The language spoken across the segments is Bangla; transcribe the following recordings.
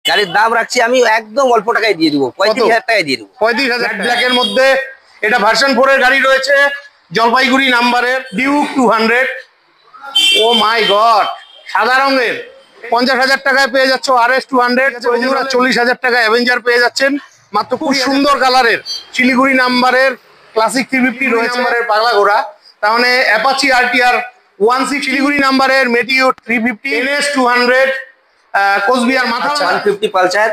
গাড়ির দাম রাখছি আমি একদম অল্প টাকায় দিয়ে দিব, 35,000 টাকায় দিয়ে দিব। 35,000 ব্ল্যাকের মধ্যে এটা ভার্সন 4 এর গাড়ি রয়েছে, জলপাইগুড়ি নাম্বারের ডিউক 200। ও মাই গড, সাদা রঙের 50,000 টাকায় পেয়ে যাচ্ছ RS 200। 40,000 টাকা অ্যাভেঞ্জার পেয়ে যাচ্ছেন মাত্র। খুব সুন্দর কালারের শিলিগুড়ি নাম্বারের ক্লাসিক 350 রয়েছে নাম্বারের পাগলা ঘোড়া। তার মানে অ্যাপাচি RTR 16 শিলিগুড়ি নাম্বারের মেটিও 350 NS 200 কোচবিহার মাথা 150 পালসার।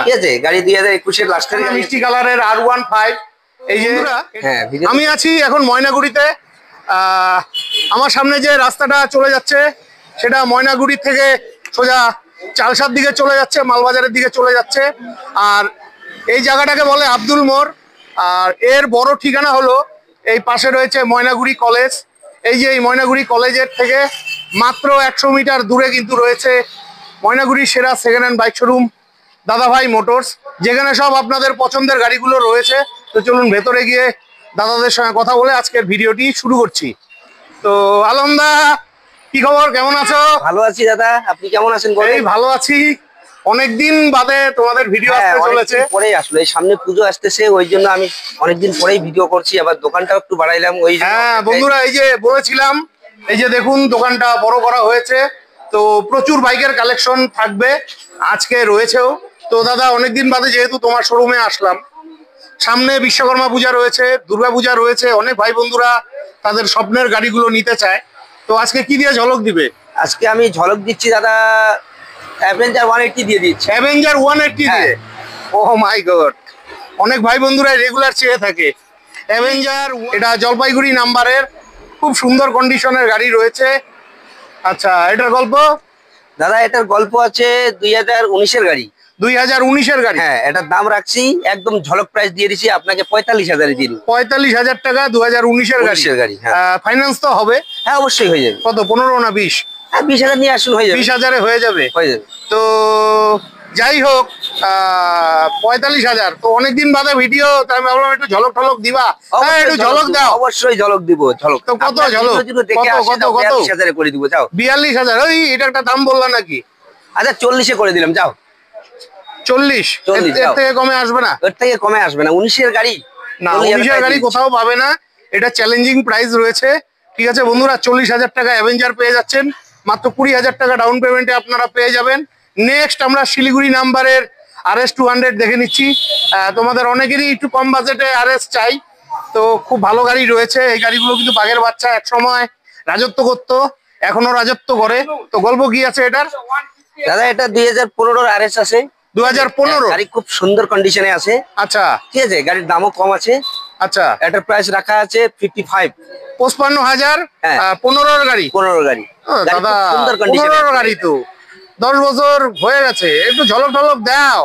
ঠিক আছে, গাড়ি 2021 এর লাস্টের মিষ্টি কালারের R15। এই যে আমি আছি এখন ময়নাগুড়িতে। আমার সামনে যে রাস্তাটা চলে যাচ্ছে সেটা ময়নাগুড়ি থেকে সোজা চালসার দিকে চলে যাচ্ছে, মালবাজারের দিকে চলে যাচ্ছে। আর এই জায়গাটাকে বলে আব্দুল মোড়। আর এর বড় ঠিকানা হলো এই পাশে রয়েছে ময়নাগুড়ি কলেজ। এই যে এই ময়নাগুড়ি কলেজের থেকে মাত্র 100 মিটার দূরে কিন্তু রয়েছে ময়নাগুড়ির সেরা সেকেন্ড হ্যান্ড বাইক শোরুম দাদাভাই মোটরস, যেখানে সব আপনাদের পছন্দের গাড়িগুলো রয়েছে। তো চলুন ভেতরে গিয়ে দাদাদের সঙ্গে কথা বলে আজকের ভিডিওটি শুরু করছি। তো আলমদা, কি খবর, কেমন আছো? ভালো আছি দাদা, আপনি কেমন আছেন? এই ভালো আছি, অনেকদিন বাদে তোমাদের ভিডিও আসতে চলেছে। পরে আসলে সামনে পুজো আসতেছে, ওই জন্য আমি অনেকদিন পরেই ভিডিও করছি। আবার দোকানটাও একটু বাড়াইলাম ওই। হ্যাঁ বন্ধুরা, এই যে বলেছিলাম, এই যে দেখুন দোকানটা বড় করা হয়েছে। তো প্রচুর বাইকের কালেকশন থাকবে, আজকে রয়েছেও। তো দাদা অনেকদিন বাদে যেহেতু তোমার শোরুমে আসলাম, সামনে বিশ্বকর্মা পূজা রয়েছে, দুর্গা পূজা রয়েছে, অনেক ভাই বন্ধুরা তাদের স্বপ্নের গাড়িগুলো নিতে চায়। তো আজকে কি দিয়ে ঝলক দিবে? আজকে আমি ঝলক দিচ্ছি দাদা, অ্যাভেঞ্জার 180 দিয়ে দিচ্ছি। অ্যাভেঞ্জার 180 দিয়ে? ও মাই গড, অনেক ভাই বন্ধুরা রেগুলার চেয়ে থাকে অ্যাভেঞ্জার। এটা জলপাইগুড়ি নাম্বারের খুব সুন্দর কন্ডিশনের গাড়ি রয়েছে। আচ্ছা, এটার গল্প? দাদা এটার গল্প আছে 2019 এর গাড়ি। 2019 এর গাড়ি? হ্যাঁ, এটার দাম রাখছি একদম ঝলক প্রাইস দিয়ে দিছি আপনাকে 45,000 দিয়ে দিন। 45,000 টাকা 2019 এর গাড়ি। ফাইন্যান্স তো হবে? হ্যাঁ অবশ্যই হয়ে যাবে। কত, 15 না 20? হ্যাঁ 20,000 নিয়ে আসুন, হয়ে যাবে। 20,000 হয়ে যাবে? হয়ে যাবে। তো যাই হোক, 45,000 তো অনেকদিন বাদে ভিডিও, তাই আমি ভাবলাম একটু ঝলক ঠলক দিবা। হ্যাঁ একটু ঝলক দাও। অবশ্যই ঝলক দিব। ঝলক তো কত ঝলক? কত 42,000 করে দিব। যাও 42,000? ওই এটা একটা দাম বললা নাকি? আচ্ছা 40 করে দিলাম, যাও। 40? এর থেকে কমে আসবে না? এর থেকে কমে আসবে না, 19 এর গাড়ি না, 19 এর গাড়ি কোথাও পাবে না। এটা চ্যালেঞ্জিং প্রাইস রয়েছে। ঠিক আছে বন্ধুরা, 40,000 টাকা অ্যাভেঞ্জার পেয়ে যাচ্ছেন, মাত্র 20,000 টাকা ডাউন পেমেন্টে আপনারা পেয়ে যাবেন। নেক্সট আমরা শিলিগুড়ি নাম্বারের RS 200 দেখে নিচ্ছি। তোমাদের অনেকেরই একটু কম বাজেটে RS চাই, তো খুব ভালো গাড়ি রয়েছে। এই গাড়িগুলো কিন্তু বাঘের বাচ্চা এক সময় রাজত্ব করতো, এখনো রাজত্ব করে। তো গল্প কি আছে এটার? দাদা এটা 2015 RS আছে। 2015? গাড়ি খুব সুন্দর কন্ডিশনে আছে। আচ্ছা, ঠিক আছে, গাড়ির দামও কম আছে। আচ্ছা, এটার প্রাইস রাখা আছে 55। 55,000? 15 গাড়ি? 15 গাড়ি দাদা, 15 গাড়ি তো 10 বছর হয়ে গেছে, একটু ঝলক ঠলক দাও।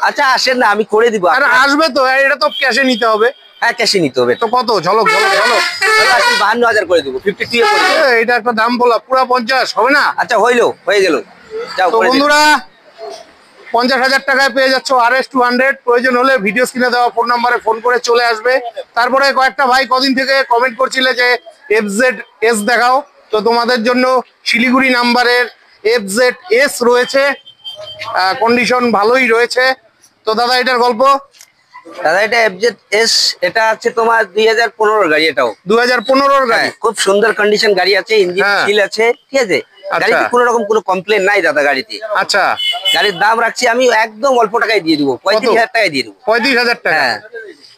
আচ্ছা আসেন না, আমি করে দিব। আরে আসবে তো, এটা তো ক্যাশে নিতে হবে। হ্যাঁ ক্যাশে নিতে হবে। তো কত ঝলক ঝলক ঝলক? 52,000 করে দেবো, 52 করে দেবো। এটা একটা দাম বলা, পুরা 50 হবে না? আচ্ছা হয়ে গেল। তো বন্ধুরা 50,000 টাকায় পেয়ে যাচ্ছ RS 200। প্রয়োজন হলে ভিডিও স্ক্রিনে দেওয়া ফোন নাম্বারে ফোন করে চলে আসবে। তারপরে কয়েকটা ভাই কদিন থেকে কমেন্ট করছিলে যে FZS দেখাও, তো তোমাদের জন্য শিলিগুড়ি নাম্বারের FZS রয়েছে, কন্ডিশন ভালোই রয়েছে। তো দাদা এটার গল্প? দাদা এটা FZS, এটা আছে তোমার 2015 গাড়ি। এটাও 2015 গাড়ি, খুব সুন্দর কন্ডিশন গাড়ি আছে, ইঞ্জিন সিল আছে। ঠিক আছে, গাড়িতে কোনো রকম কোনো কমপ্লেন নাই দাদা গাড়িতে। আচ্ছা, গাড়ির দাম রাখছি আমি একদম অল্প টাকায় দিয়ে দিব, 35,000 টাকায় দিয়ে দিব। 35,000 টাকা?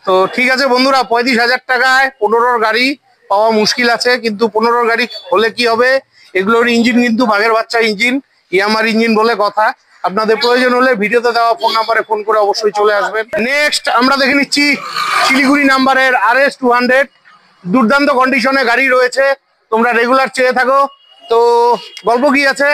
তো ঠিক আছে বন্ধুরা, 35,000 টাকায় 15 গাড়ি পাওয়া মুশকিল আছে, কিন্তু 15 গাড়ি হলে কি হবে, এগুলোর ইঞ্জিন কিন্তু বাঘের বাচ্চা ইঞ্জিন, ইয়ামার ইঞ্জিন বলে কথা। আপনাদের প্রয়োজন হলে ভিডিওতে দেওয়া ফোন নাম্বারে ফোন করে অবশ্যই চলে আসবেন। নেক্সট আমরা দেখে নিচ্ছি শিলিগুড়ি নাম্বারের RS 200। দুর্দান্ত কন্ডিশনে গাড়ি রয়েছে, তোমরা রেগুলার চেয়ে থাকো। তো গল্প কি আছে?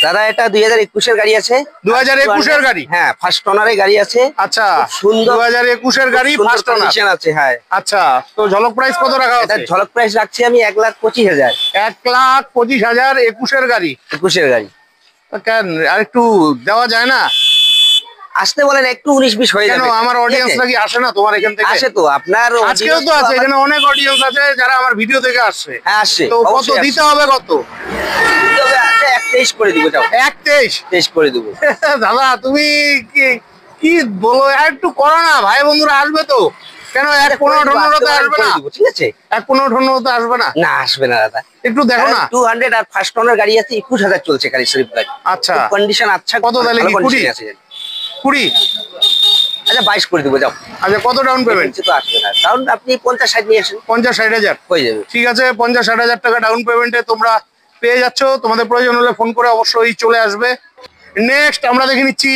দাদা এটা 2021 এর গাড়ি আছে। 2021 এর গাড়ি? হ্যাঁ, ফার্স্ট ওনারের গাড়ি আছে। আচ্ছা, সুন্দর 2021 এর গাড়ি, ফার্স্ট ওনার আছে। হ্যাঁ আচ্ছা, তো ঝলক প্রাইস কত রাখা আছে? ঝলক প্রাইস রাখছি আমি 1,25,000। 1,25,000 21 এর গাড়ি? 21 এর গাড়ি। কেন আর একটু দেওয়া যায় না? আসতে বলেন, একটু 19-20 হয়ে যাবে। কেন, আমার অডিয়েন্স নাকি আসে না তোমার এখান থেকে? আসে তো, আপনার আজকেও তো আছে, এখানে অনেক অডিয়েন্স আছে যারা আমার ভিডিও থেকে আসছে। হ্যাঁ আসছে। তো কত দিতে হবে? কত 123 করে দিব, যাও 123 করে দিব। দাদা তুমি কি বলো, একটু করো না, ভাই বন্ধুরা আসবে তো, কেন 115 আসবে না? ঠিক আছে, 115 আসবে না? না আসবে না দাদা, একটু দেখো না। 200 আর ফার্স্ট ওনার গাড়ি আছে, 21,000 চলছে গাড়ি, শরীফ গাড়ি। আচ্ছা, কন্ডিশন আচ্ছা। কত তাহলে? 20 আছে। 20 আচ্ছা 22 করে দিব, যাও। আচ্ছা, কত ডাউন পেমেন্ট? তো আসবে না, কারণ আপনি 50-60 নিয়ে আসেন, 50-60 হাজার হয়ে যাবে। ঠিক আছে, 50-60 হাজার টাকা ডাউন পেমেন্টে তোমরা পেয়ে যাচ্ছ। তোমাদের প্রয়োজন হলে ফোন করে অবশ্যই চলে আসবে। নেক্সট আমরা দেখে নিচ্ছি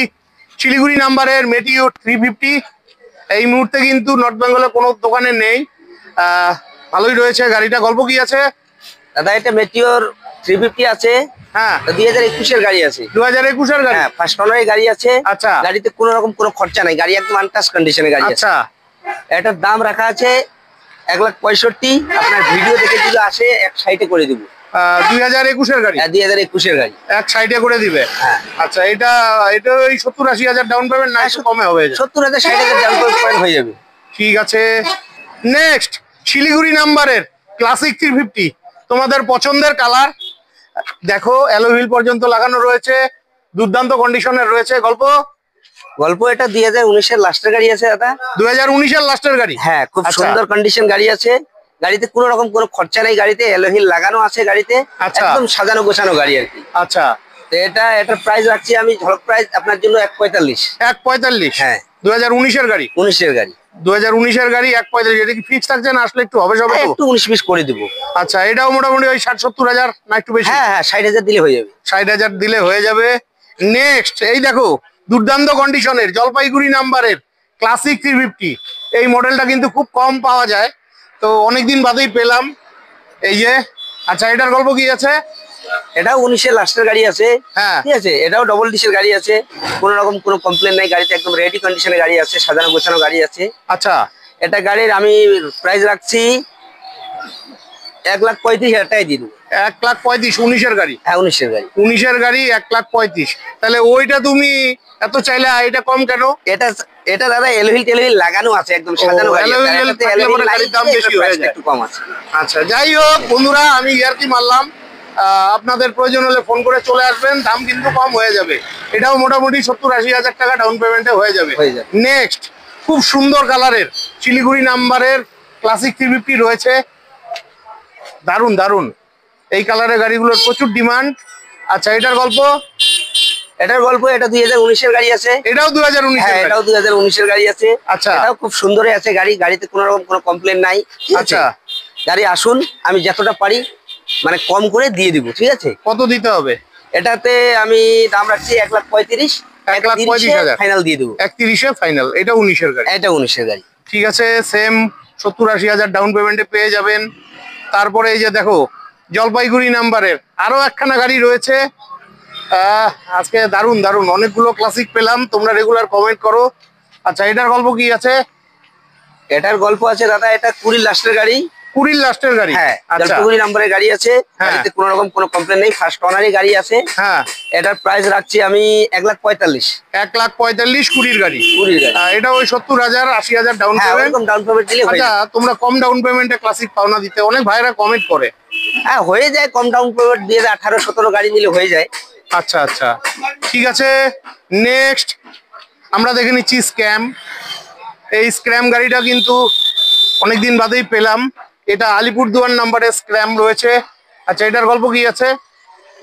শিলিগুড়ি নাম্বারের মেটিও 350। এই মুহূর্তে কিন্তু নর্থ বেঙ্গলে কোনো দোকানে নেই, ভালোই রয়েছে গাড়িটা। গল্প কি আছে দাদা? এটা মেটিওর 350 আছে, হ্যাঁ 2021 এর গাড়ি আছে। 2021 এর গাড়ি? হ্যাঁ, ফার্স্ট ওনারের গাড়ি আছে। আচ্ছা, গাড়িতে কোনো রকম কোনো খরচা নাই, গাড়ি একদম আনটাচ কন্ডিশনে গাড়ি আছে। আচ্ছা, এটার দাম রাখা আছে 1,65,000। আপনার ভিডিও দেখে যদি আসে 160 করে দিব। 2021 এর গাড়ি? 2021 এর গাড়ি 160 করে দিবে? হ্যাঁ। আচ্ছা, এটা ওই 70-80 হাজার ডাউন পেমেন্ট, না একটু কমে হবে? 70,000 60,000 ডাউন পেমেন্ট হয়ে যাবে। ঠিক আছে। নেক্সট শিলিগুড়ি নাম্বারের ক্লাসিক 350, তোমাদের পছন্দের কালার। দেখো অ্যালো হুইল পর্যন্ত লাগানো রয়েছে, দুর্দান্ত কন্ডিশনের রয়েছে। গল্প এটা 2019 এর লাস্টের গাড়ি আছে দাদা। 2019 এর লাস্টের গাড়ি? হ্যাঁ, খুব আচ্ছা। সুন্দর কন্ডিশন গাড়ি আছে। গাড়িতে কোনো রকম কোনো খরচা নেই, গাড়িতে অ্যালো হুইল লাগানো আছে গাড়িতে। আচ্ছা। একদম সাজানো গোছানো গাড়ি আর কি। আচ্ছা, তো এটার প্রাইস রাখছি আমি, ঝলক প্রাইস আপনার জন্য 145। 145? হ্যাঁ। 2019 এর গাড়ি? 19 এর গাড়ি। 2019 এর গাড়ি 145। এটা কি ফিক্স থাকছে না আসলে একটু হবে? সবে একটু 19-20 করে দিব। আচ্ছা, এটাও মোটামুটি ওই 60-70 হাজার, না একটু বেশি? হ্যাঁ 60,000 দিলে হয়ে যাবে। 60,000 দিলে হয়ে যাবে। নেক্সট এই দেখো দুর্দান্ত কন্ডিশনের জলপাইগুড়ি নাম্বারের ক্লাসিক 350। এই মডেলটা কিন্তু খুব কম পাওয়া যায়, তো অনেকদিন বাদেই পেলাম এই যে। আচ্ছা, এটার গল্প কি আছে? এটাও 19 এর লাস্টের গাড়ি আছে। হ্যাঁ, ঠিক আছে, এটাও ডবল ডিসের গাড়ি আছে, কোনো রকম কোনো কমপ্লেন নাই, গাড়িতে একদম রেডি কন্ডিশনে গাড়ি আছে, সাজানো গোছানো গাড়ি আছে। আচ্ছা, এটা গাড়ির আমি প্রাইস রাখছি 1,35,000 টাকায় দিয়ে দেবো। 1,35,000? 19 এর গাড়ি? হ্যাঁ 19 এর গাড়ি। 19 এর গাড়ি 1,35,000। তাহলে ওইটা তুমি এত চাইলে, এটা কম কেন? এটা দাদা এলহিল টেলহিল লাগানো আছে, একদম সাজানো গাড়ি আছে। গাড়ির দাম বেশি হয়ে যায়, একটু কম আছে। আচ্ছা, যাই হোক বন্ধুরা, আমি ইয়ার্কি মারলাম। আপনাদের প্রয়োজন হলে ফোন করে চলে আসবেন, দাম কিন্তু কম হয়ে যাবে। এটাও মোটামুটি 70-80 হাজার টাকা ডাউন পেমেন্টে হয়ে যাবে। নেক্সট খুব সুন্দর কালারের শিলিগুড়ি নাম্বারের ক্লাসিক 350 রয়েছে, দারুন দারুন। এই কালারের গাড়িগুলোর প্রচুর ডিমান্ড। আচ্ছা, এটার গল্প? এটা 2019 এর গাড়ি আছে। এটাও 2019? হ্যাঁ, এটাও 2019 এর গাড়ি আছে। আচ্ছা, এটাও খুব সুন্দরই আছে গাড়ি, গাড়িতে কোনো রকম কোনো কমপ্লেন নাই। আচ্ছা, গাড়ি আসুন, আমি যতটা পারি মানে কম করে দিয়ে দিব। ঠিক আছে, কত দিতে হবে? এটাতে আমি দাম রাখছি 1,35,000। 1,35,000 ফাইনাল দিয়ে দেবো। 31-এ ফাইনাল। এটা 19 এর গাড়ি? এটা 19 এর গাড়ি। ঠিক আছে, সেম 70-80 হাজার ডাউন পেমেন্টে পেয়ে যাবেন। তারপরে এই যে দেখো জলপাইগুড়ি নাম্বারের আরো একখানা গাড়ি রয়েছে। আজকে দারুন দারুন অনেকগুলো ক্লাসিক পেলাম, তোমরা রেগুলার কমেন্ট করো। আচ্ছা, এটার গল্প কি আছে? এটার গল্প আছে দাদা, এটা 20 লাস্টের গাড়ি। 20 লাস্টের গাড়ি? হ্যাঁ, আচ্ছা, জলপাইগুড়ি নাম্বারের গাড়ি আছে। গাড়িতে কোনো রকম কোনো কমপ্লেন নেই, ফার্স্ট ওনারই গাড়ি আছে। হ্যাঁ, এটার প্রাইস রাখছি আমি 1,45,000। 1,45,000 20 গাড়ি? এটা ওই 70,000-80 হাজার ডাউন পেমেন্ট? ডাউন পেমেন্ট দিলে। আচ্ছা, তোমরা কম ডাউন পেমেন্টে ক্লাসিক পাও না দিতে, অনেক ভাইরা কমেন্ট করে। হ্যাঁ, হয়ে যায়, কম ডাউন পেমেন্ট দিয়ে 18-17 গাড়ি নিলে হয়ে যায়। আচ্ছা আচ্ছা, ঠিক আছে। নেক্সট আমরা দেখে নিচ্ছি স্ক্যাম। এই স্ক্র্যাম গাড়িটা কিন্তু অনেকদিন বাদেই পেলাম, এটা আলিপুরদুয়ার নাম্বারে স্ক্র্যাম রয়েছে। আচ্ছা, এটার গল্প কি আছে?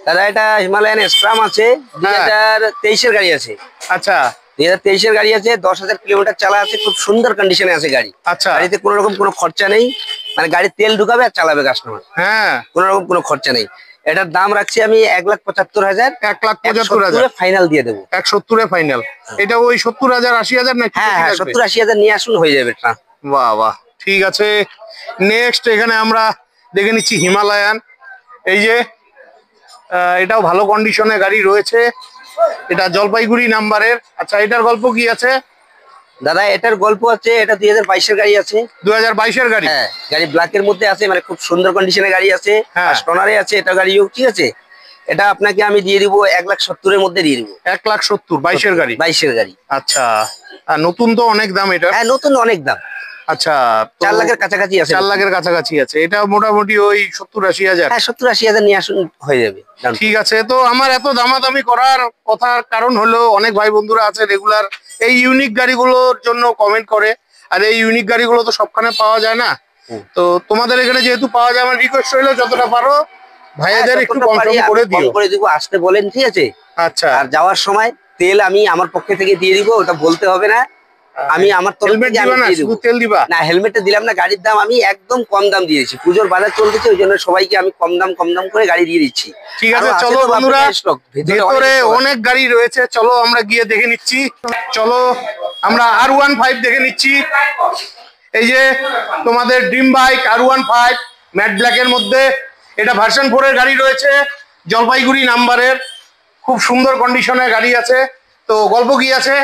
দাদা এটা হিমালয়ান স্ক্রাম আছে, 2023 এর গাড়ি আছে। আচ্ছা, 2023 এর গাড়ি আছে, 10,000 কিলোমিটার চালা আছে, খুব সুন্দর কন্ডিশনে আছে গাড়ি। আচ্ছা, গাড়িতে কোনো রকম কোনো খরচা নেই, মানে গাড়ি তেল ঢুকাবে আর চালাবে কাস্টমার। হ্যাঁ, কোনো রকম কোনো খরচা নেই। এটার দাম রাখছি আমি 1,75,000। 1,75,000 ফাইনাল দিয়ে দেবো। 170-এ ফাইনাল? এটা ওই 70,000-80 হাজার নাকি? হ্যাঁ হ্যাঁ, 70-80 হাজার নিয়ে আসুন, হয়ে যাবে। বাহ বাহ, ঠিক আছে। নেক্সট এখানে আমরা দেখে নিচ্ছি হিমালয়ান। এই যে এটাও ভালো কন্ডিশনে গাড়ি রয়েছে, এটা জলপাইগুড়ি নাম্বারের। আচ্ছা, এটার গল্প কি আছে? দাদা এটার গল্প আছে, এটা 2022 এর গাড়ি আছে। 2022 এর গাড়ি? হ্যাঁ, গাড়ি ব্ল্যাক এর মধ্যে আছে, মানে খুব সুন্দর কন্ডিশনে গাড়ি আছে, ফার্স্ট ওনারে আছে এটা গাড়িও। ঠিক আছে, এটা আপনাকে আমি দিয়ে দিব 1,70,000 এর মধ্যে দিয়ে দিব। 1,70,000? 22 এর গাড়ি? 22 এর গাড়ি। আচ্ছা, আর নতুন তো অনেক দাম এটা? হ্যাঁ, নতুন অনেক দাম। আচ্ছা, 4 লাখের কাছাকাছি আছে। 4 লাখের কাছাকাছি আছে। এটা মোটামুটি ওই 70-80 হাজার। হ্যাঁ, 70-80 হাজার নিয়ে আসুন, হয়ে যাবে। ঠিক আছে। তো আমার এত দামাদামি করার কথার কারণ হলো, অনেক ভাই বন্ধুরা আছে রেগুলার এই ইউনিক গাড়িগুলোর জন্য কমেন্ট করে, আর এই ইউনিক গাড়িগুলো তো সবখানে পাওয়া যায় না। তো তোমাদের এখানে যেহেতু পাওয়া যায়, আমার রিকোয়েস্ট রইলো যতটা পারো ভাইয়াদের একটু কম করে দিও। করে দিব, আসতে বলেন, ঠিক আছে? আচ্ছা। আর যাওয়ার সময় তেল আমি আমার পক্ষে থেকে দিয়ে দিব, ওটা বলতে হবে না। আমি আমার তরফ থেকে আমি দিয়ে দিব। তেল দিবা না, হেলমেটটা দিলাম না। গাড়ির দাম আমি একদম কম দাম দিয়েছি, পুজোর বাজার চলতেছে, ওই জন্য সবাইকে আমি কম দাম করে গাড়ি দিয়ে দিচ্ছি। ঠিক আছে, চলো বন্ধুরা, ভেতরে অনেক গাড়ি রয়েছে, চলো আমরা গিয়ে দেখে নিচ্ছি। চলো আমরা R15 দেখে নিচ্ছি। এই যে তোমাদের ড্রিম বাইক R15 ম্যাট ব্ল্যাকের মধ্যে, এটা ভার্সন 4 এর গাড়ি রয়েছে, জলপাইগুড়ি নাম্বারের, খুব সুন্দর কন্ডিশনের গাড়ি আছে। তো গল্প কি আছে?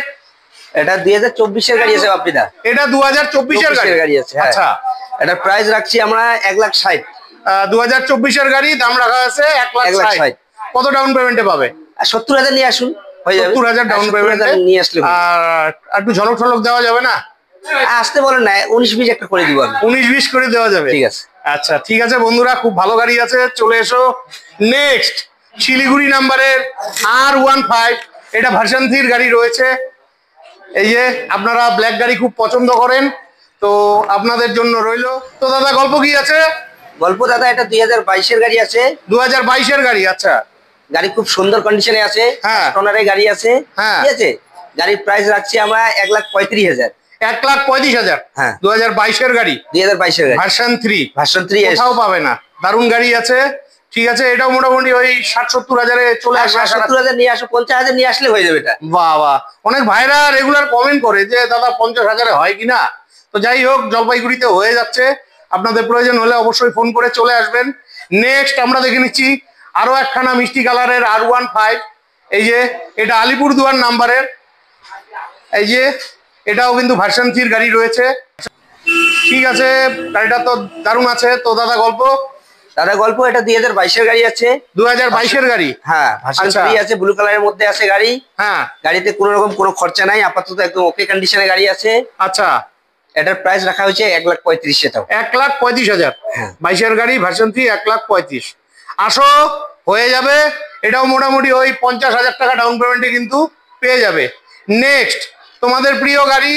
এটা 2024 এর গাড়ি আছে বাপিদা। এটা 2024 এর গাড়ি আছে। আচ্ছা, এটা প্রাইস রাখছি আমরা 1,60,000। 2024 এর গাড়ি, দাম রাখা আছে 1,60,000। কত ডাউন পেমেন্টে পাবে? 70,000 নিয়ে আসুন, হয়ে যাবে। 70,000 ডাউন পেমেন্টে নিয়ে আসলে। আর একটু ঝলক ঠলক দেওয়া যাবে না? আসতে বলেন না, 19-20 একটা করে দিব আমি। 19-20 করে দেওয়া যাবে? ঠিক আছে। আচ্ছা, ঠিক আছে বন্ধুরা, খুব ভালো গাড়ি আছে, চলে এসো। নেক্সট শিলিগুড়ি নাম্বারের R15, এটা ভার্সন 3 গাড়ি রয়েছে। এই যে আপনারা ব্ল্যাক গাড়ি খুব পছন্দ করেন, তো আপনাদের জন্য রইলো। তো দাদা গল্প কি আছে? গল্প দাদা, এটা 2022 এর গাড়ি আছে। 2022 এর গাড়ি। আচ্ছা, গাড়ি খুব সুন্দর কন্ডিশনে আছে, টোনারের গাড়ি আছে, ঠিক আছে? গাড়ির প্রাইস রাখছি আমরা 1,35,000। 1,35,000। হ্যাঁ, 2022 এর গাড়ি। 2022 এর গাড়ি, ভার্সন 3। ভার্সন 3 কোথাও পাবে না, দারুণ গাড়ি আছে। ঠিক আছে, এটাও মোটামুটি ওই 60-70 হাজারে চলে আসবে। 70,000 নিয়ে আসো, 50,000 নিয়ে আসলে হয়ে যাবে এটা। বাহ বাহ, অনেক ভাইরা রেগুলার কমেন্ট করে যে দাদা 50,000-এ হয় কিনা। তো যাই হোক, জলপাইগুড়িতে হয়ে যাচ্ছে, আপনাদের প্রয়োজন হলে অবশ্যই ফোন করে চলে আসবেন। নেক্সট আমরা দেখে নিচ্ছি আরো একখানা মিষ্টি কালারের R15। এই যে এটা আলিপুরদুয়ার নাম্বারের, এই যে এটাও কিন্তু ভার্সন 3 গাড়ি রয়েছে। ঠিক আছে, গাড়িটা তো দারুণ আছে। তো দাদা গল্প? দাদা গল্প, এটা 2022 এর গাড়ি আছে। 2022 এর গাড়ি? হ্যাঁ, ভার্সন 3 আছে, ব্লু কালারের মধ্যে আছে গাড়ি। হ্যাঁ, গাড়িতে কোনো রকম কোনো খরচা নাই, আপাতত একদম ওকে কন্ডিশনে গাড়ি আছে। আচ্ছা, এটার প্রাইস রাখা হয়েছে 1,35,000। এটাও 1,35,000। 22 এর গাড়ি, ভার্সন 3, 1,35,000। আসো, হয়ে যাবে। এটাও মোটামুটি ওই 50,000 টাকা ডাউন পেমেন্টে কিন্তু পেয়ে যাবে। নেক্সট তোমাদের প্রিয় গাড়ি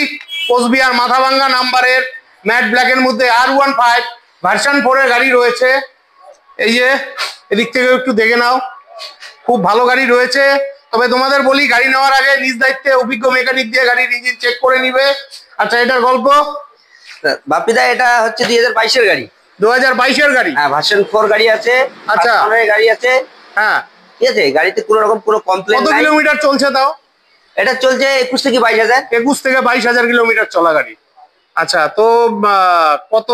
কোচবিহার মাথাভাঙ্গা নাম্বারের ম্যাট ব্ল্যাকের মধ্যে R15 ভার্সন 4 এর গাড়ি রয়েছে। এই যে এদিক থেকে একটু দেখে নাও, খুব ভালো গাড়ি রয়েছে। তবে তোমাদের বলি, গাড়ি নেওয়ার আগে নিজ দায়িত্বে অভিজ্ঞ মেকানিক দিয়ে গাড়ির ইঞ্জিন চেক করে নিবে। আচ্ছা, এটার গল্প? বাপিদা, এটা হচ্ছে 2022 এর গাড়ি। 2022 এর গাড়ি? হ্যাঁ, ভার্সন 4 গাড়ি আছে। আচ্ছা, গাড়ি আছে। হ্যাঁ, ঠিক আছে, গাড়িতে কোনো রকম কোনো কমপ্লেন নাই। কত কিলোমিটার চলছে তাও? এটা চলছে 21 থেকে 22,000। 21 থেকে 22,000 কিলোমিটার চলা গাড়ি। আচ্ছা, তো কত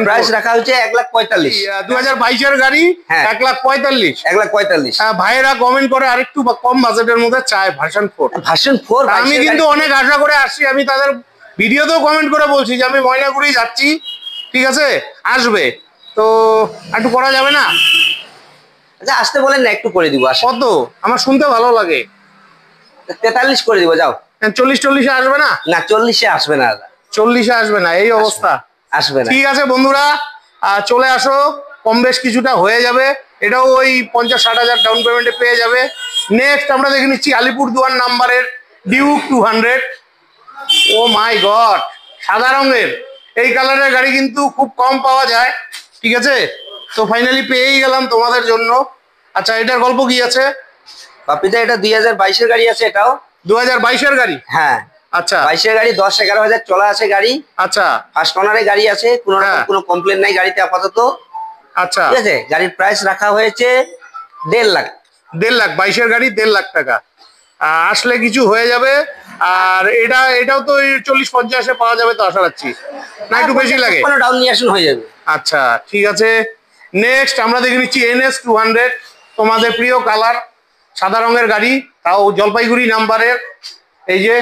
প্রাইস রাখা হয়েছে? 1,45,000। 2022 এর গাড়ি, 1,45,000। 1,45,000। ভাইয়েরা কমেন্ট করে আরেকটু কম বাজেটের মধ্যে চায় ভার্সন 4। ভার্সন 4 আমি কিন্তু অনেক আশা করে আসছি, আমি তাদের ভিডিওতেও কমেন্ট করে বলছি যে আমি ময়নাগুড়ি যাচ্ছি, ঠিক আছে, আসবে, তো একটু করা যাবে না? আচ্ছা, আসতে বলেন না, একটু করে দিব। কত? আমার শুনতে ভালো লাগে। 43 করে দিব, যাও। 40-40-এ আসবে না? না, 40-এ আসবে না দাদা। 40-এ আসবে না, এই অবস্থা? আসবে না। ঠিক আছে বন্ধুরা, চলে আসো, কম বেশ কিছুটা হয়ে যাবে। এটাও ওই 50-60 হাজার ডাউন পেমেন্টে পেয়ে যাবে। নেক্সট আমরা দেখে নিচ্ছি আলিপুরদুয়ার নাম্বারের ডিউক 200। ও মাই গড, সাদা রঙের এই কালারের গাড়ি কিন্তু খুব কম পাওয়া যায়। ঠিক আছে, তো ফাইনালি পেয়েই গেলাম তোমাদের জন্য। আচ্ছা, এটার গল্প কি আছে? বাপিদা, এটা 2022 এর গাড়ি আছে। এটাও 2022 এর গাড়ি? হ্যাঁ। আচ্ছা, 22 এর গাড়ি, 10-11 হাজার চলা আছে গাড়ি। আচ্ছা, ফার্স্ট ওনারের গাড়ি আছে, কোনো কমপ্লেন নাই গাড়িতে আপাতত। আচ্ছা, ঠিক আছে, গাড়ির প্রাইস রাখা হয়েছে 1.5 লাখ। 1.5 লাখ? 22 এর গাড়ি 1.5 লাখ টাকা। আসলে কিছু হয়ে যাবে। আর এটাও তো 40-50-এ পাওয়া যাবে তো আশা রাখছি, না একটু বেশি লাগে? ডাউন নিয়ে আসুন, হয়ে যাবে। আচ্ছা, ঠিক আছে। নেক্সট আমরা দেখে নিচ্ছি NS 200, তোমাদের প্রিয় কালার, সাদা রঙের গাড়ি, তাও জলপাইগুড়ি নাম্বারের। এই যে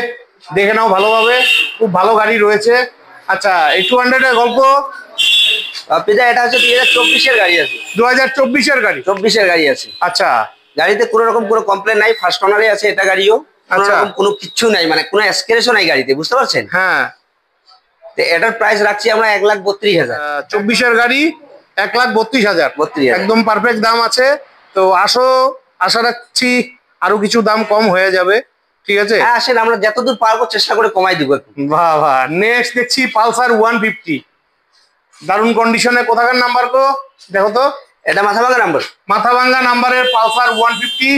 দেখে নাও ভালোভাবে, খুব ভালো গাড়ি রয়েছে। আচ্ছা, এই 200 এর গল্প? এটা হচ্ছে 2024 এর গাড়ি আছে। 2024 এর গাড়ি? 24 এর গাড়ি আছে। আচ্ছা, গাড়িতে কোনো রকম কোনো কমপ্লেন নাই, ফার্স্ট ওনারে আছে এটা গাড়িও। কোনো রকম কোনো কিচ্ছু নাই, মানে কোনো স্ক্র্যাচও নাই গাড়িতে, বুঝতে পারছেন? হ্যাঁ। এটার প্রাইস রাখছি আমরা 1,32,000। 24-এর গাড়ি 1,32,000 একদম পারফেক্ট দাম আছে। তো আশা রাখছি আরো কিছু দাম কম হয়ে যাবে, ঠিক আছে? হ্যাঁ আসেন, আমরা যতদূর পারবো চেষ্টা করে কমাই দিব। বাহ বাহ। নেক্সট দেখছি পালসার 150, দারুণ কন্ডিশনে। কোথাকার নাম্বার গো দেখো তো? এটা মাথাভাঙ্গা নাম্বার। মাথাভাঙ্গা নাম্বারের পালসার 150।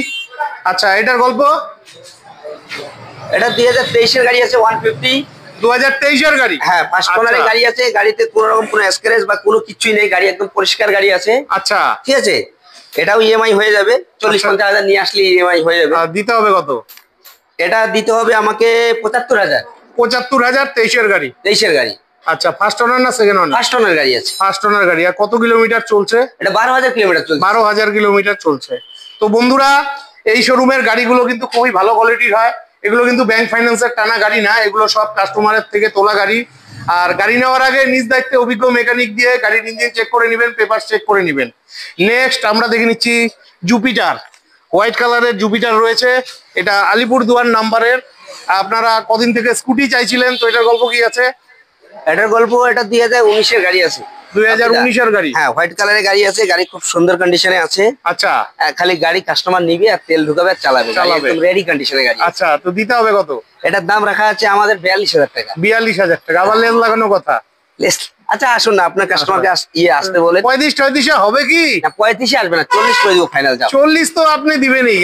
আচ্ছা, এটার গল্প? এটা 2023-এর গাড়ি আছে 150। 2023-এর গাড়ি? হ্যাঁ, ফার্স্ট ওনারের গাড়ি আছে। গাড়িতে কোনো রকম কোনো স্ক্র্যাচ বা কোনো কিছুই নেই, গাড়ি একদম পরিষ্কার গাড়ি আছে। আচ্ছা, ঠিক আছে। এটাও ইএমআই হয়ে যাবে, 40-50,000 নিয়ে আসলে ইএমআই হয়ে যাবে। দিতে হবে কত? এটা দিতে হবে আমাকে 75,000। 75,000 23-এর গাড়ি? 23-এর গাড়ি। আচ্ছা, ফার্স্ট ওনার না সেকেন্ড ওনার? ফার্স্ট ওনার গাড়ি আছে। ফার্স্ট ওনার গাড়ি। আর কত কিলোমিটার চলছে? এটা 12,000 কিলোমিটার চলছে। 12,000 কিলোমিটার চলছে। তো বন্ধুরা, এই শোরুমের গাড়িগুলো কিন্তু খুবই ভালো কোয়ালিটির হয়। এগুলো কিন্তু ব্যাংক ফাইন্যান্সের টানা গাড়ি না, এগুলো সব কাস্টমারের থেকে তোলা গাড়ি। আর গাড়ি নেওয়ার আগে নিজ দায়িত্বে অভিজ্ঞ মেকানিক দিয়ে গাড়ির ইঞ্জিন চেক করে নেবেন, পেপার চেক করে নেবেন। নেক্সট আমরা দেখে নিচ্ছি জুপিটার। হোয়াইট কালারের জুপিটার রয়েছে, এটা আলিপুরদুয়ার নাম্বারের। আপনারা কদিন থেকে স্কুটি চাইছিলেন, তো এটার গল্প কি আছে? এটার গল্প, এটা 2019-এর গাড়ি আছে। 2019-এর গাড়ি? হ্যাঁ, হোয়াইট কালারের গাড়ি আছে। গাড়ি খুব সুন্দর কন্ডিশনে আছে। আচ্ছা, খালি গাড়ি কাস্টমার নিবে আর তেল ঢুকাবে আর চালাবে, একদম রেডি কন্ডিশনের গাড়ি। আচ্ছা, তো দিতে হবে কত? এটার দাম রাখা আছে আমাদের 42,000 টাকা। 42,000 টাকা? আবার লেজ লাগানো কথা? আচ্ছা আসুন না, আপনার কাস্টমারকে আসতে বলে। 35-36 হবে কি? না, 35 আসবে না, 40 করে দিব ফাইনাল। 40 তো আপনি দিবেনই,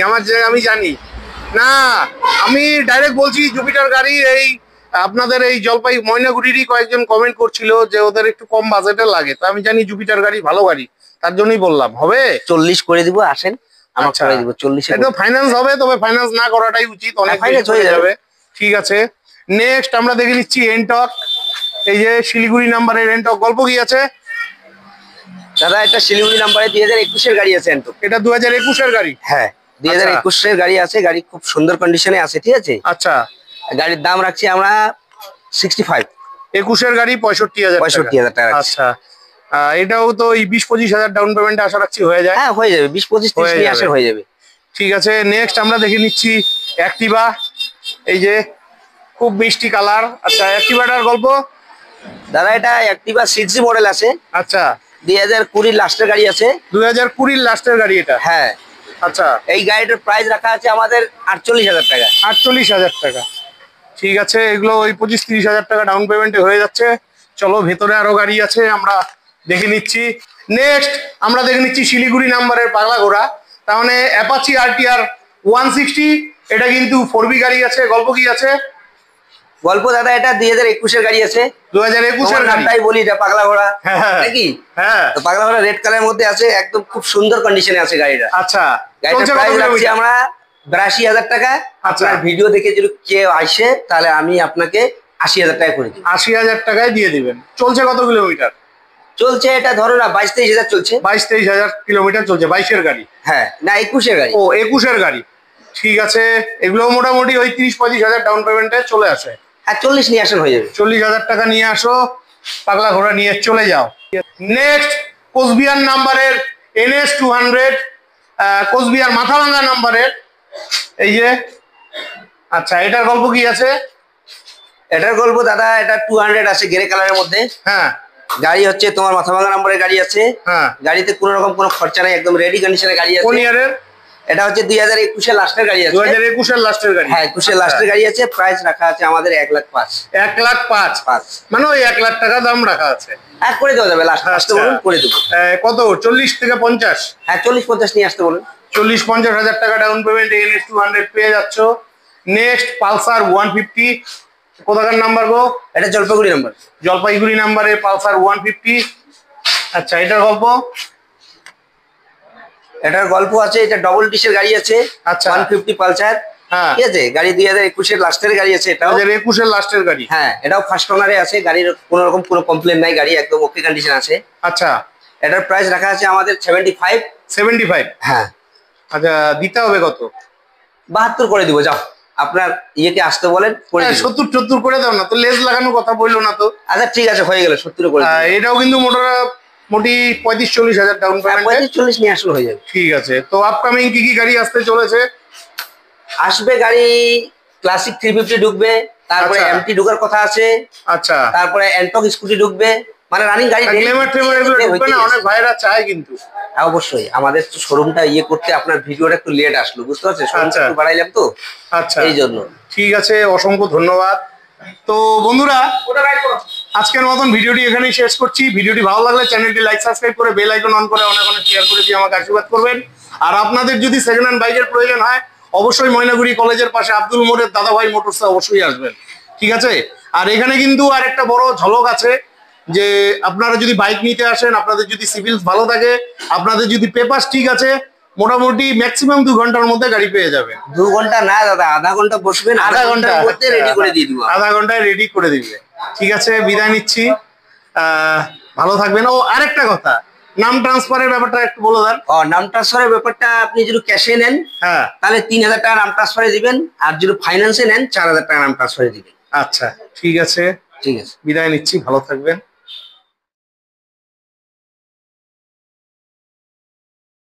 আমি জানি না। আমি ডাইরেক্ট বলছি, জুপিটার গাড়ি এই আপনাদের এই জলপাই ময়নাগুড়িরই কয়েকজন কমেন্ট করছিল যে ওদের একটু কম বাজেটে লাগে। তো আমি জানি জুপিটার গাড়ি ভালো গাড়ি, তার জন্যই বললাম। হবে? 40 করে দিব, আসেন আমরা করে দিব 40। এটা ফাইন্যান্স হবে, তবে ফাইন্যান্স না করাটাই উচিত, অনেক ফাইন্যান্স হয়ে যাবে। ঠিক আছে। নেক্সট আমরা দেখে নিচ্ছি এনটক। এই যে শিলিগুড়ি নাম্বারের এনটক, গল্প কি আছে? দাদা এটা শিলিগুড়ি নাম্বারে 2021-এর গাড়ি আছে এনটক। এটা 2021-এর গাড়ি? হ্যাঁ, 2021-এর গাড়ি আছে। গাড়ি খুব সুন্দর কন্ডিশনে আছে, ঠিক আছে। আচ্ছা, গাড়ির দাম রাখছি আমরা 65। 21-এর গাড়ি 65,000 টাকা? আচ্ছা, এটাও তো এই 20-25,000 ডাউন পেমেন্ট আশা রাখছি হয়ে যায়? হ্যাঁ, হয়ে যাবে। 20-25-30 নিয়ে আসে হয়ে যাবে। ঠিক আছে। নেক্সট আমরা দেখে নিচ্ছি অ্যাক্টিভা। এই যে খুব মিষ্টি কালার। আচ্ছা, অ্যাক্টিভাটার গল্প? দাদা এটা অ্যাক্টিভা 6G মডেল আছে। আচ্ছা, 2020 লাস্টের গাড়ি আছে। 2020 লাস্টের গাড়ি এটা? হ্যাঁ। আচ্ছা, এই গাড়িটার প্রাইস রাখা আছে আমাদের 48,000 টাকা। 48,000 টাকা? ঠিক আছে। এগুলো ওই 25-30,000 টাকা ডাউন পেমেন্টে হয়ে যাচ্ছে। চলো, ভেতরে আরো গাড়ি আছে, আমরা দেখে নিচ্ছি। নেক্সট আমরা দেখে নিচ্ছি শিলিগুড়ি নাম্বারের পাগলা ঘোড়া, তার মানে অ্যাপাচি RTR 160। এটা কিন্তু 4B গাড়ি আছে। গল্প কি আছে? গল্প দাদা, এটা 2021-এর গাড়ি আছে। 2021-এর গাড়ি? তাই বলি, এটা পাগলা ঘোড়া নাকি? হ্যাঁ, তো পাগলা ঘোড়া রেড কালারের মধ্যে আছে, একদম খুব সুন্দর কন্ডিশনে আছে গাড়িটা। আচ্ছা, গাড়িটার প্রাইস রাখছি আমরা 82,000 টাকা। আপনার ভিডিও দেখে যদি কেউ আসে, তাহলে আমি আপনাকে 80,000 টাকা করে দিই। 80,000 টাকায় দিয়ে দিবেন। চলছে কত কিলোমিটার? চলছে এটা ধরো না 22-23,000 চলছে। 22-23,000 কিলোমিটার চলছে। 22-এর গাড়ি? হ্যাঁ, না 21-এর গাড়ি। ও, 21-এর গাড়ি। ঠিক আছে। এগুলো মোটামুটি ওই 30-35,000 ডাউন পেমেন্টে চলে আসে। হ্যাঁ, 40 নিয়ে আসেন হয়ে যাবে। 40,000 টাকা নিয়ে আসো, পাগলা ঘোড়া নিয়ে চলে যাও। নেক্সট কোচবিহার নাম্বারের NS 200, কোচবিহার মাথাভাঙ্গা নাম্বারের। এই যে, আচ্ছা, এটার গল্প কি আছে? এটার গল্প দাদা, এটা 200 আছে গ্রে কালারের মধ্যে। হ্যাঁ, গাড়ি হচ্ছে তোমার মাথাভাঙ্গা নাম্বারের গাড়ি আছে। হ্যাঁ, গাড়িতে কোনো রকম কোনো খরচা নাই, একদম রেডি কন্ডিশনের গাড়ি আছে। কোন ইয়ারের? এটা হচ্ছে 2021-এর লাস্টের গাড়ি আছে। 2021-এর লাস্টের গাড়ি? হ্যাঁ, 21-এর লাস্টের গাড়ি আছে। প্রাইস রাখা আছে আমাদের 1,05,000। 1,05,000? মানে ওই 1,00,000 টাকা দাম রাখা আছে। হ্যাঁ, করে দেওয়া যাবে। লাস্ট আসতে বলুন, করে দেবো। কত? 40 থেকে 50? হ্যাঁ, 40-50 নিয়ে আসতে বলুন। 40-50,000 টাকা ডাউন পেমেন্ট NS 200 পেয়ে যাচ্ছ। Next Pulsar 150। কোথাকার নাম্বার গো? এটা জলপাইগুড়ি নাম্বার। জলপাইগুড়ি নাম্বারে পালসার 150। আচ্ছা, এটার গল্প? এটার গল্প আছে, এটা ডবল ডিশের গাড়ি আছে। আচ্ছা, 150 পালসার। হ্যাঁ, ঠিক আছে। গাড়ি 2021-এর লাস্টের গাড়ি আছে। এটাও 2021-এর লাস্টের গাড়ি? হ্যাঁ, এটাও ফার্স্ট ওনারে আছে। গাড়ির কোনো রকম কোনো কমপ্লেন নাই, গাড়ি একদম ওকে কন্ডিশন আছে। আচ্ছা, এটার প্রাইস রাখা আছে আমাদের 75। 75? হ্যাঁ। আচ্ছা, দিতে হবে কত? 72 করে দিব। যাও, আপনার ইয়েকে আসতে বলেন, করে দিব। 70-74 করে দাও না তো, লেজ লাগানো কথা বললো না তো। আচ্ছা ঠিক আছে, হয়ে গেল, 70 করে দিব। এটাও কিন্তু মোটামুটি 35-40,000 ডাউন পেমেন্ট। 35-40 নিয়ে আসলে হয়ে যাবে। ঠিক আছে। তো আপকামিং কি কি গাড়ি আসতে চলেছে? আসবে গাড়ি ক্লাসিক 350 ঢুকবে, তারপরে আচ্ছা। এমটি ঢোকার কথা আছে, আচ্ছা, তারপরে এন্টক স্কুটি ঢুকবে, মানে রানিং গাড়ি গ্ল্যামার ট্রেমার এগুলো ঢুকবে না? অনেক ভাইরা চায় কিন্তু। অবশ্যই আমাদের তো শোরুমটা করতে আপনার ভিডিওটা একটু লেট আসলো, বুঝতে পারছেন, শোরুমটা আচ্ছা। একটু বাড়াইলাম তো, আচ্ছা, এই জন্য। ঠিক আছে, অসংখ্য ধন্যবাদ। তো বন্ধুরা, আজকের মতন ভিডিওটি এখানেই শেষ করছি। ভিডিওটি ভালো লাগলে চ্যানেলটি লাইক সাবস্ক্রাইব করে বেল আইকন অন করে অনেক অনেক শেয়ার করে দিয়ে আমাকে আশীর্বাদ করবেন। আর আপনাদের যদি সেকেন্ড হ্যান্ড বাইকের প্রয়োজন হয় অবশ্যই ময়নাগুড়ি কলেজের পাশে আব্দুল মোড়ের দাদাভাই মোটরসে অবশ্যই আসবেন, ঠিক আছে? আর এখানে কিন্তু আর একটা বড় ঝলক আছে যে আপনারা যদি বাইক নিতে আসেন, আপনাদের যদি সিভিল ভালো থাকে, আপনাদের যদি পেপার ঠিক আছে, মোটামুটি ম্যাক্সিমাম 2 ঘন্টার মধ্যে গাড়ি পেয়ে যাবেন। 2 ঘন্টা না দাদা, আধা ঘন্টা বসবেন, আধা ঘন্টার মধ্যে রেডি করে দিয়ে দিব। আধা ঘন্টায় রেডি করে দিবে, ঠিক আছে? বিদায় নিচ্ছি, ভালো থাকবেন। ও আরেকটা কথা, নাম ট্রান্সফারের ব্যাপারটা একটু বলে দেন। নাম ট্রান্সফারের ব্যাপারটা আপনি যদি ক্যাশে নেন হ্যাঁ, তাহলে 3000 টাকা নাম ট্রান্সফারে দিবেন, আর যদি ফাইন্যান্সে নেন 4000 টাকা নাম ট্রান্সফারে দিবেন। আচ্ছা, ঠিক আছে, ঠিক আছে, বিদায় নিচ্ছি, ভালো থাকবেন।